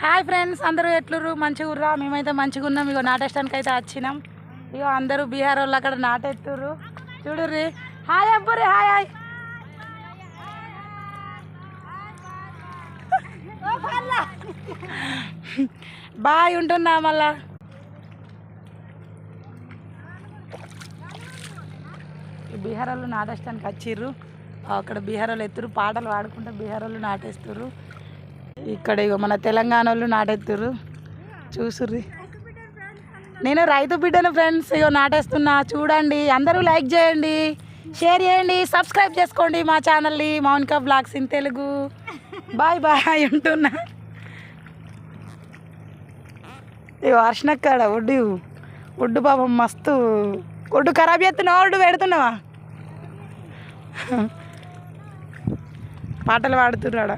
Hi friends, అందరూ ఎట్లుర్రు? మంచిగా ఉర్రా? మేమైతే మంచిగా ఉన్నాం. ఇగో నాటేస్తానికి అయితే వచ్చినాం. ఇగో అందరూ బీహార్ వాళ్ళు అక్కడ నాటెత్తుర్రు. చూడుర్రి. Hi Abburi, hi hi. Bye, ఉంటున్నా మళ్ళా. బీహార్ వాళ్ళు నాటేస్తానికి వచ్చిర్రు. అక్కడ బీహార్ వాళ్ళు ఎత్తురు, పాటలు పాడుకుంటూ బీహార్ వాళ్ళు నాటేస్తుర్రు. ఇక్కడ ఇగో మన తెలంగాణ వాళ్ళు నాటెత్తుర్రు. చూసుర్రి. నేను రైతు బిడ్డను ఫ్రెండ్స్. ఇగో నాటేస్తున్నా, చూడండి. అందరూ లైక్ చేయండి, షేర్ చేయండి, సబ్స్క్రైబ్ చేసుకోండి మా ఛానల్ని, Mounika blogs in Telugu. Bye bye, ఉంటున్నా. ఇగో అర్షణక్కడ ఒడ్డు పాపం మస్తు ఒడ్డు ఖరాబ్ చేస్తున్నావా? ఒడ్డు పెడుతున్నావా? పాటలు పాడుతున్నాడా?